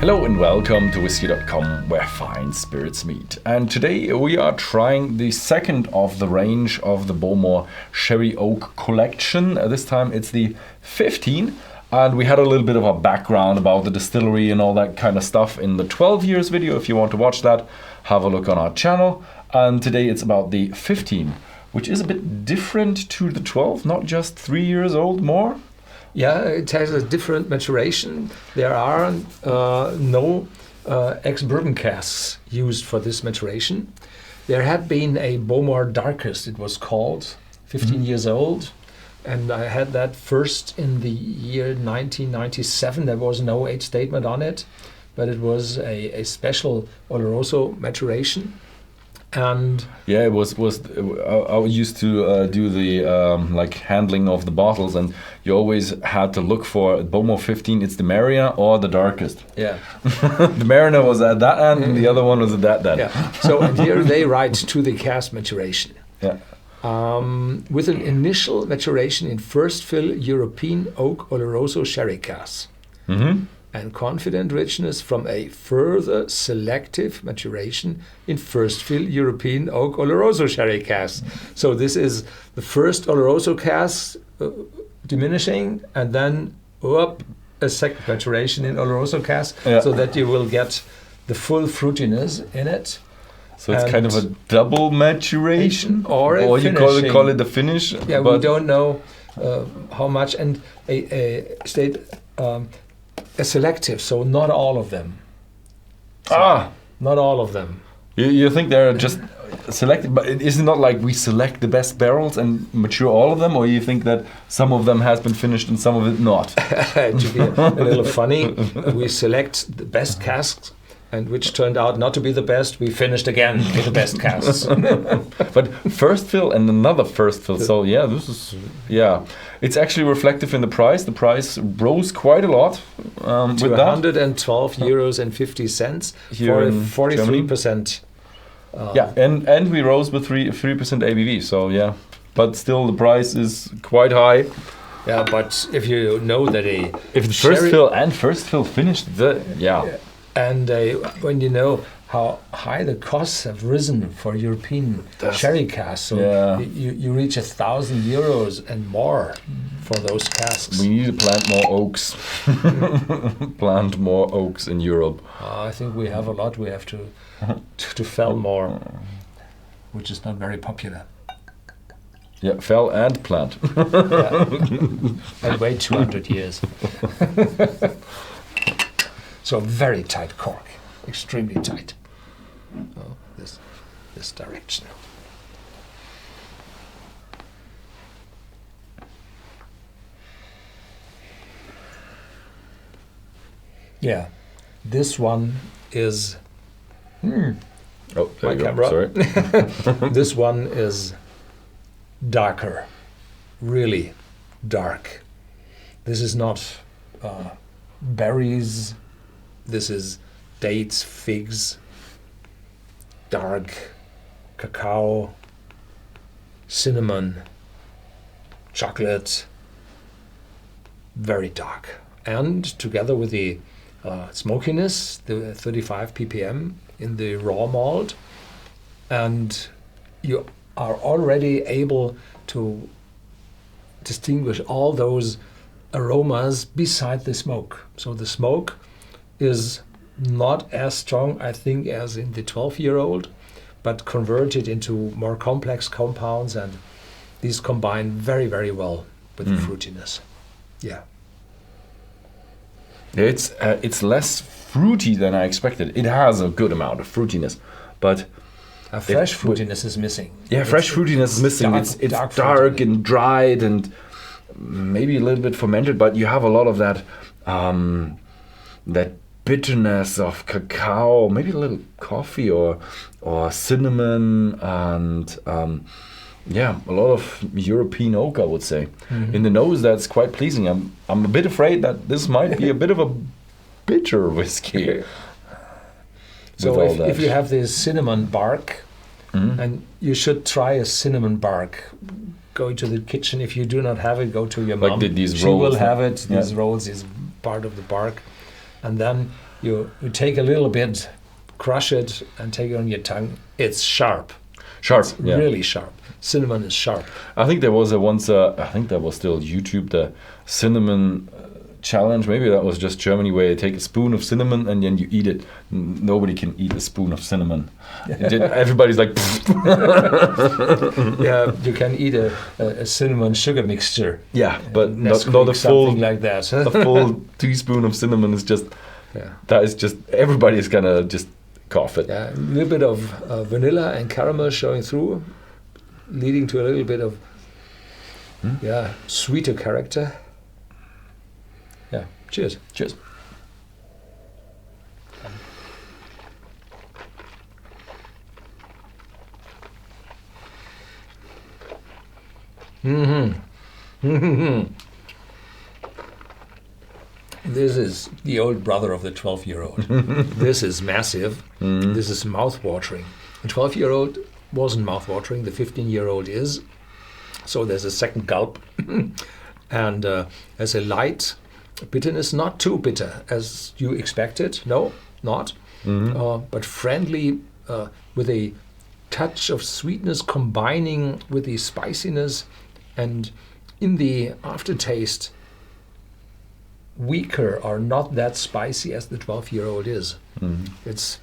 Hello and welcome to Whisky.com, where fine spirits meet. And today we are trying the second of the range of the Bowmore Sherry Oak Collection. This time it's the 15, and we had a little bit of a background about the distillery and all that kind of stuff in the 12 years video. If you want to watch that, have a look on our channel. And today it's about the 15, which is a bit different to the 12, not just 3 years old more. Yeah, it has a different maturation. There are no ex-Bourbon casks used for this maturation. There had been a Bowmore Darkest, it was called, 15 years old. And I had that first in the year 1997. There was no age statement on it, but it was a special Oloroso maturation. And yeah, it was. I used to do the like handling of the bottles, and you always had to look for Bowmore 15. It's the Mariner or the Darkest. yeah, The Mariner was at that end, and the other one was at that end. yeah. So and here they write to the cask maturation. Yeah. With an initial maturation in first fill European Oak Oloroso sherry casks. Mm-hmm. And confident richness from a further selective maturation in first fill European Oak Oloroso sherry cask. So this is the first Oloroso cask diminishing, and then a second maturation in Oloroso cask, so that you will get the full fruitiness in it. So it's kind of a double maturation, or you call it the finish. Yeah, we don't know how much, and a selective, so not all of them. Not all of them. You think they're just selected, but is it not like we select the best barrels and mature all of them, or you think that some of them has been finished and some of it not? To be a little funny, we select the best casks, and which turned out not to be the best, we finished again with the best casks. But first fill and another first fill, so yeah, this is, it's actually reflective in the price. The price rose quite a lot to with that. €112.50 for a 43%. And we rose with 3% ABV, so yeah. But still the price is quite high. Yeah, but if you know that if the first fill and first fill finished, and when you know how high the costs have risen for European sherry casks, so you reach €1,000 and more for those casks. We need to plant more oaks. Plant more oaks in Europe. I think we have a lot. We have to fell more, which is not very popular. Yeah, fell and plant. And wait 200 years. So very tight cork, extremely tight. Oh, this direction. Yeah, this one is. Oh, there my you go. camera. Sorry. This one is darker, really dark. This is not berries. This is dates, figs, dark cacao, cinnamon, chocolate, very dark. And together with the smokiness, the 35 ppm in the raw malt, and you are already able to distinguish all those aromas beside the smoke. So the smoke is not as strong, I think, as in the 12-year-old, but converted into more complex compounds, and these combine very, very well with the fruitiness. Yeah. It's less fruity than I expected. It has a good amount of fruitiness, but fresh fruitiness is missing. Yeah, fresh fruitiness is missing. It's dark and dried and maybe a little bit fermented, but you have a lot of that that bitterness of cacao, maybe a little coffee or cinnamon, and a lot of European oak, I would say. In the nose, that's quite pleasing. I'm a bit afraid that this might be a bit of a bitter whiskey. So if you have this cinnamon bark, and you should try a cinnamon bark. Go to the kitchen. If you do not have it, go to your mom. These she rolls, will have it. These rolls is part of the bark. And then you take a little bit, crush it, and take it on your tongue. It's sharp. Sharp, It's yeah. really sharp. Cinnamon is sharp. I think there was I think that was still YouTube, the cinnamon challenge. Maybe that was just Germany, where you take a spoon of cinnamon and then you eat it. Nobody can eat a spoon of cinnamon. Everybody's like, Yeah, you can eat a cinnamon sugar mixture. yeah, but not a Nesquik, full something like that. a full teaspoon of cinnamon is just, Yeah. that is just, everybody's gonna just cough it. Yeah, a little bit of vanilla and caramel showing through, leading to a little bit of sweeter character. Yeah, cheers. Cheers. This is the old brother of the 12-year-old. This is massive. This is mouth-watering. The 12-year-old wasn't mouth-watering. The 15-year-old is. So there's a second gulp. And there's a light bitterness, not too bitter as you expected. No, not. But friendly, with a touch of sweetness combining with the spiciness, and in the aftertaste, weaker or not that spicy as the 12-year-old is. It's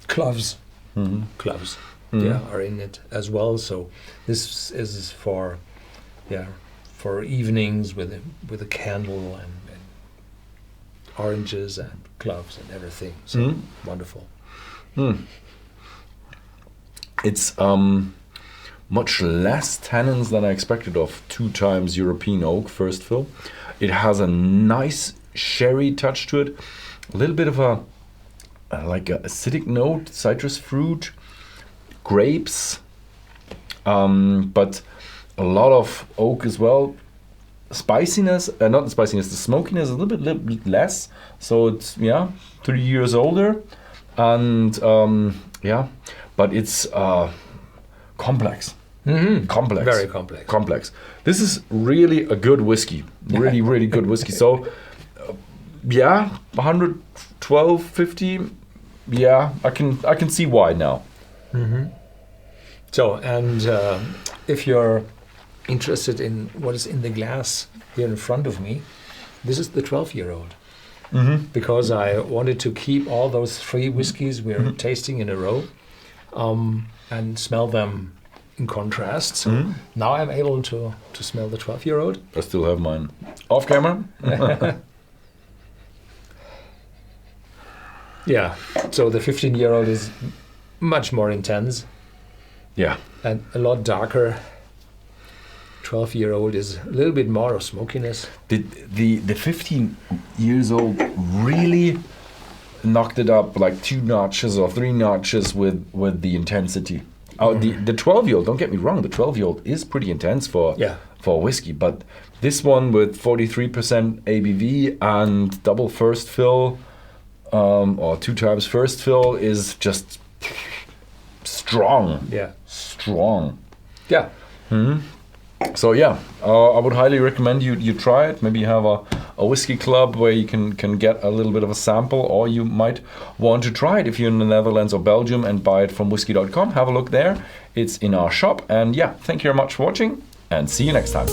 cloves. Cloves, are in it as well. So this is for evenings with a candle and oranges and cloves and everything. So wonderful. It's much less tannins than I expected of 2 times European oak first fill. It has a nice sherry touch to it, a little bit of a like a acidic note, citrus fruit, grapes, but a lot of oak as well. Spiciness, not the spiciness, the smokiness is a little bit less. So it's 3 years older, and but it's complex. Complex. Very complex. Complex. This is really a good whiskey. Really, really good whiskey. So, 112, 50. Yeah, I can see why now. So, and if you're interested in what is in the glass here in front of me, this is the 12-year-old. Because I wanted to keep all those 3 whiskeys we're tasting in a row and smell them in contrast. So now I'm able to smell the 12-year-old. I still have mine off camera. Yeah, so the 15-year-old is much more intense. Yeah. And a lot darker. 12-year-old is a little bit more of smokiness. The 15 years old really knocked it up like 2 notches or 3 notches with the intensity. The 12-year-old, don't get me wrong, the 12-year-old is pretty intense for whiskey, but this one with 43% ABV and double first fill, or 2 times first fill, is just strong. Yeah. Strong. Yeah. So I would highly recommend you try it. Maybe you have a whiskey club where you can get a little bit of a sample, or you might want to try it if you're in the Netherlands or Belgium and buy it from Whisky.com. Have a look there. It's in our shop. And thank you very much for watching, and see you next time.